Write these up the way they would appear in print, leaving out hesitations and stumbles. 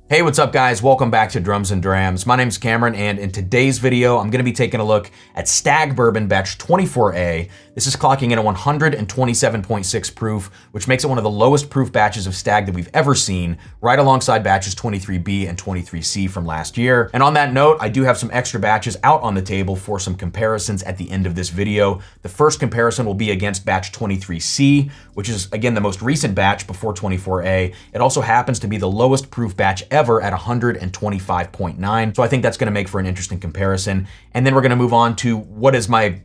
Hey, what's up guys? Welcome back to Drums and Drams. My name's Cameron, and in today's video, I'm gonna be taking a look at STAGG Bourbon Batch 24A. This is clocking in at 127.6 proof, which makes it one of the lowest proof batches of STAGG that we've ever seen, right alongside batches 23B and 23C from last year. And on that note, I do have some extra batches out on the table for some comparisons at the end of this video. The first comparison will be against batch 23C, which is again the most recent batch before 24A. It also happens to be the lowest proof batch ever at 125.9. So I think that's gonna make for an interesting comparison. And then we're gonna move on to what is my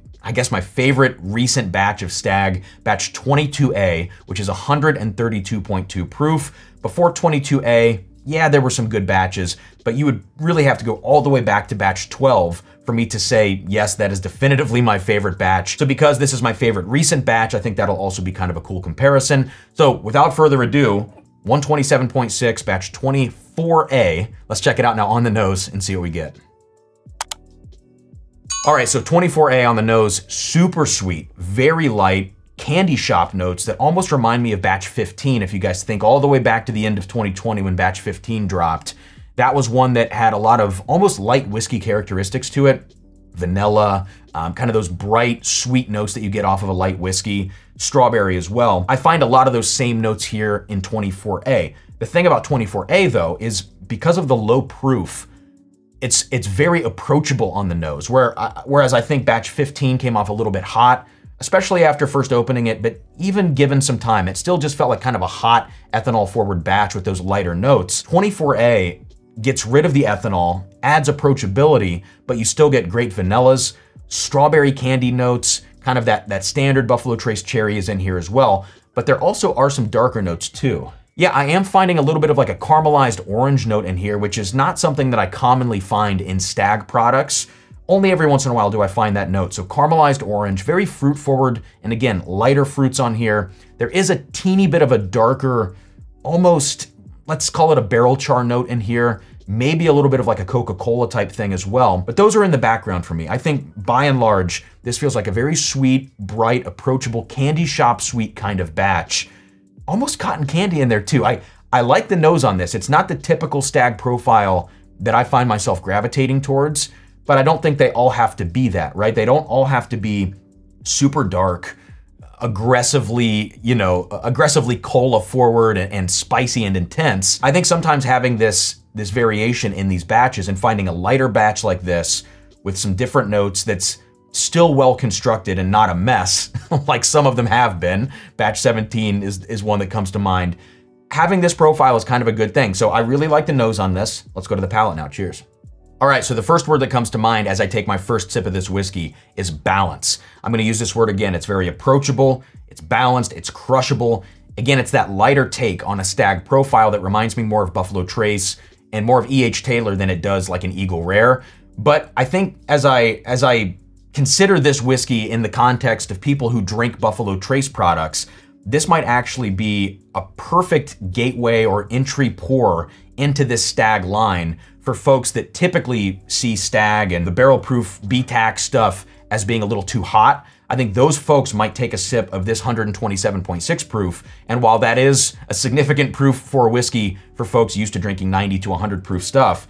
favorite recent batch of STAGG, batch 22A, which is 132.2 proof. Before 22A, yeah, there were some good batches, but you would really have to go all the way back to batch 12 for me to say, yes, that is definitively my favorite batch. So because this is my favorite recent batch, I think that'll also be kind of a cool comparison. So without further ado, 127.6, batch 24A. Let's check it out now on the nose and see what we get. All right, so 24A on the nose, super sweet, very light, candy shop notes that almost remind me of batch 15. If you guys think all the way back to the end of 2020 when batch 15 dropped, that was one that had a lot of almost light whiskey characteristics to it. Vanilla, kind of those bright, sweet notes that you get off of a light whiskey, strawberry as well. I find a lot of those same notes here in 24A. The thing about 24A though is because of the low proof, it's very approachable on the nose, whereas I think batch 15 came off a little bit hot, especially after first opening it, but even given some time, it still just felt like kind of a hot ethanol forward batch with those lighter notes. 24A gets rid of the ethanol, adds approachability, but you still get great vanillas, strawberry candy notes, kind of that standard Buffalo Trace cherry is in here as well, but there also are some darker notes too. Yeah, I am finding a little bit of like a caramelized orange note in here, which is not something that I commonly find in STAGG products. Only every once in a while do I find that note. So caramelized orange, very fruit forward, and again, lighter fruits on here. There is a teeny bit of a darker, almost, let's call it a barrel char note in here. Maybe a little bit of like a Coca-Cola type thing as well, but those are in the background for me. I think by and large, this feels like a very sweet, bright, approachable candy shop sweet kind of batch. Almost cotton candy in there too. I like the nose on this. It's not the typical STAGG profile that I find myself gravitating towards, but I don't think they all have to be that, right? They don't all have to be super dark, aggressively cola forward and spicy and intense. I think sometimes having this variation in these batches and finding a lighter batch like this with some different notes that's still well constructed and not a mess, like some of them have been. Batch 17 is one that comes to mind. Having this profile is kind of a good thing. So I really like the nose on this. Let's go to the palate now, cheers. All right, so the first word that comes to mind as I take my first sip of this whiskey is balance. I'm gonna use this word again. It's very approachable, it's balanced, it's crushable. Again, it's that lighter take on a STAGG profile that reminds me more of Buffalo Trace and more of E.H. Taylor than it does like an Eagle Rare. But I think as I consider this whiskey in the context of people who drink Buffalo Trace products, this might actually be a perfect gateway or entry pour into this STAGG line for folks that typically see STAGG and the barrel proof BTAC stuff as being a little too hot. I think those folks might take a sip of this 127.6 proof, and while that is a significant proof for a whiskey for folks used to drinking 90 to 100 proof stuff,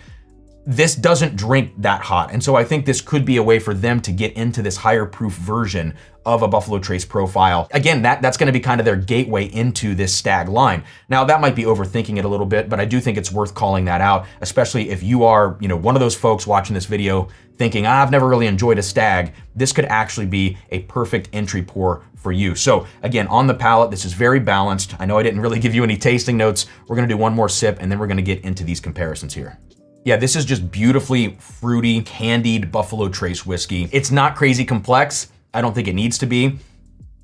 this doesn't drink that hot. And so I think this could be a way for them to get into this higher proof version of a Buffalo Trace profile. Again, that's gonna be kind of their gateway into this STAGG line. Now that might be overthinking it a little bit, but I do think it's worth calling that out, especially if you are, one of those folks watching this video thinking, I've never really enjoyed a STAGG. This could actually be a perfect entry pour for you. So again, on the palate, this is very balanced. I know I didn't really give you any tasting notes. We're gonna do one more sip and then we're gonna get into these comparisons here. Yeah, this is just beautifully fruity, candied Buffalo Trace whiskey. It's not crazy complex. I don't think it needs to be.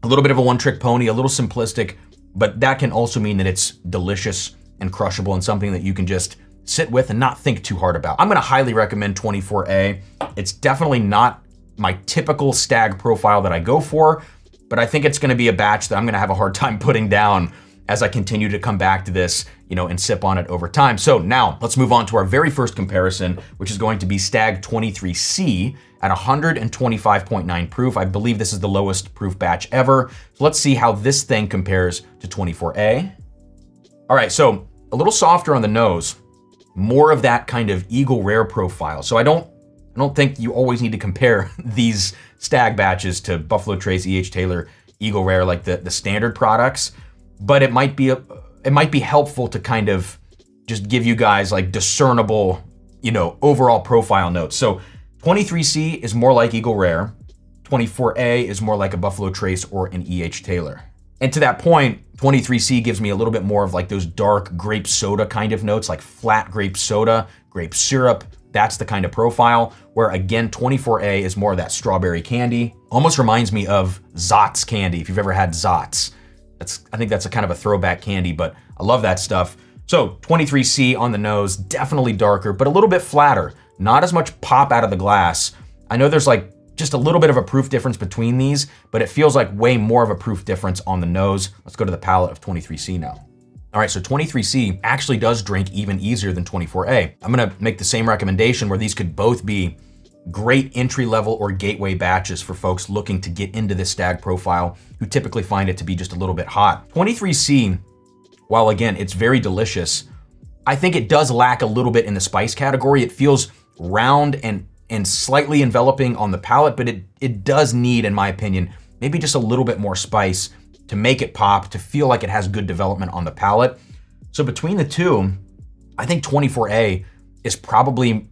A little bit of a one-trick pony, a little simplistic, but that can also mean that it's delicious and crushable and something that you can just sit with and not think too hard about. I'm gonna highly recommend 24A. It's definitely not my typical STAGG profile that I go for, but I think it's gonna be a batch that I'm gonna have a hard time putting down as I continue to come back to this, and sip on it over time. So now let's move on to our very first comparison, which is going to be STAGG 23C at 125.9 proof. I believe this is the lowest proof batch ever. So let's see how this thing compares to 24A. All right, so a little softer on the nose, more of that kind of Eagle Rare profile. So I don't think you always need to compare these Stagg batches to Buffalo Trace, E.H. Taylor, Eagle Rare, like the standard products, but it might be helpful to kind of just give you guys like discernible, you know, overall profile notes. So 23C is more like Eagle Rare, 24A is more like a Buffalo Trace or an E.H. Taylor. And to that point, 23C gives me a little bit more of like those dark grape soda kind of notes, like flat grape soda, grape syrup. That's the kind of profile, where again, 24A is more of that strawberry candy. Almost reminds me of Zotz candy, if you've ever had Zotz. I think that's a kind of a throwback candy, but I love that stuff. So 23C on the nose, definitely darker, but a little bit flatter. Not as much pop out of the glass. I know there's like just a little bit of a proof difference between these, but it feels like way more of a proof difference on the nose. Let's go to the palate of 23C now. All right, so 23C actually does drink even easier than 24A. I'm gonna make the same recommendation where these could both be great entry-level or gateway batches for folks looking to get into this Stagg profile who typically find it to be just a little bit hot. 23C, while again, it's very delicious, I think it does lack a little bit in the spice category. It feels round and slightly enveloping on the palate, but it does need, in my opinion, maybe just a little bit more spice to make it pop, to feel like it has good development on the palate. So between the two, I think 24A is probably,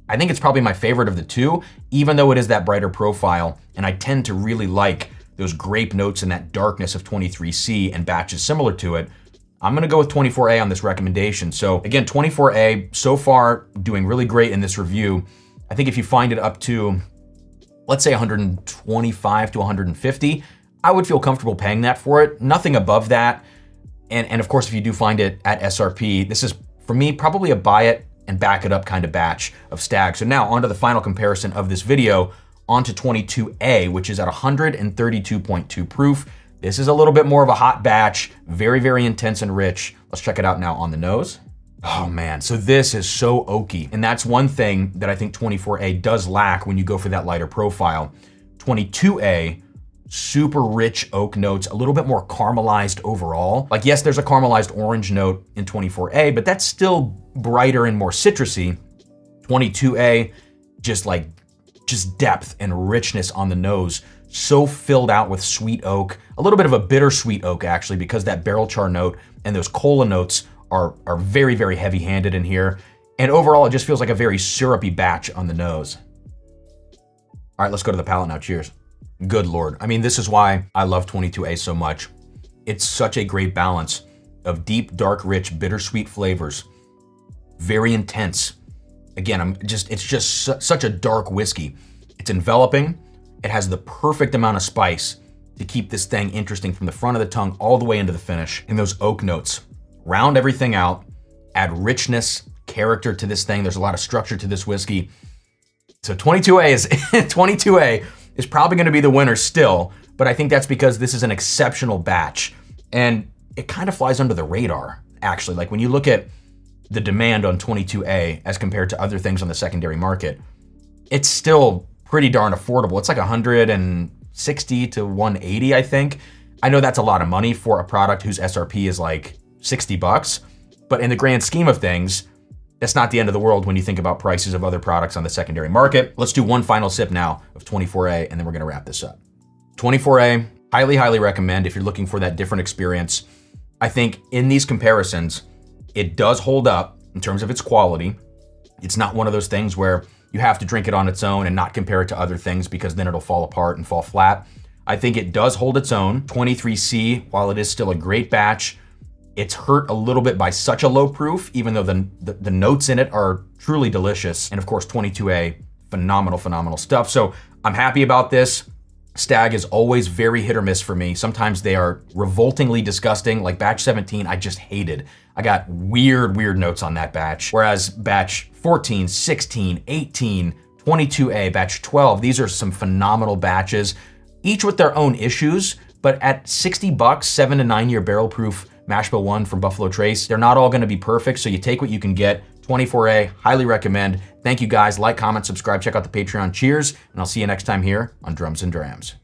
I think it's probably my favorite of the two, even though it is that brighter profile. And I tend to really like those grape notes and that darkness of 23C and batches similar to it. I'm gonna go with 24A on this recommendation. So again, 24A so far doing really great in this review. I think if you find it up to, let's say 125 to 150, I would feel comfortable paying that for it. Nothing above that. And of course, if you do find it at SRP, this is, for me, probably a buy it and back it up kind of batch of Stagg. So now onto the final comparison of this video, onto 22A, which is at 132.2 proof. This is a little bit more of a hot batch, very, very intense and rich. Let's check it out now on the nose. Oh man, so this is so oaky. And that's one thing that I think 24A does lack when you go for that lighter profile. 22A, super rich oak notes, a little bit more caramelized overall. Like yes, there's a caramelized orange note in 24A, but that's still brighter and more citrusy. 22A, just depth and richness on the nose. So filled out with sweet oak, a little bit of a bittersweet oak actually, because that barrel char note and those cola notes are very, very heavy-handed in here. And overall, it just feels like a very syrupy batch on the nose. All right, let's go to the palate now, cheers. Good Lord. I mean, this is why I love 22A so much. It's such a great balance of deep, dark, rich, bittersweet flavors. Very intense. Again, it's just such a dark whiskey. It's enveloping. It has the perfect amount of spice to keep this thing interesting from the front of the tongue all the way into the finish. And those oak notes round everything out, add richness, character to this thing. There's a lot of structure to this whiskey. So 22A is probably gonna be the winner still, but I think that's because this is an exceptional batch and it kind of flies under the radar, actually. Like when you look at the demand on 22A as compared to other things on the secondary market, it's still pretty darn affordable. It's like 160 to 180, I think. I know that's a lot of money for a product whose SRP is like 60 bucks, but in the grand scheme of things, that's not the end of the world when you think about prices of other products on the secondary market. Let's do one final sip now of 24A, and then we're gonna wrap this up. 24A, highly, highly recommend if you're looking for that different experience. I think in these comparisons, it does hold up in terms of its quality. It's not one of those things where you have to drink it on its own and not compare it to other things because then it'll fall apart and fall flat. I think it does hold its own. 23C, while it is still a great batch, it's hurt a little bit by such a low proof, even though the notes in it are truly delicious. And of course, 22A, phenomenal, phenomenal stuff. So I'm happy about this. Stagg is always very hit or miss for me. Sometimes they are revoltingly disgusting, like batch 17, I just hated. I got weird, weird notes on that batch. Whereas batch 14, 16, 18, 22A, batch 12, these are some phenomenal batches, each with their own issues, but at 60 bucks, 7 to 9 year barrel proof mash bill 1 from Buffalo Trace, they're not all gonna be perfect, so you take what you can get. 24A, highly recommend. Thank you guys, like, comment, subscribe, check out the Patreon. Cheers, and I'll see you next time here on Drums and Drams.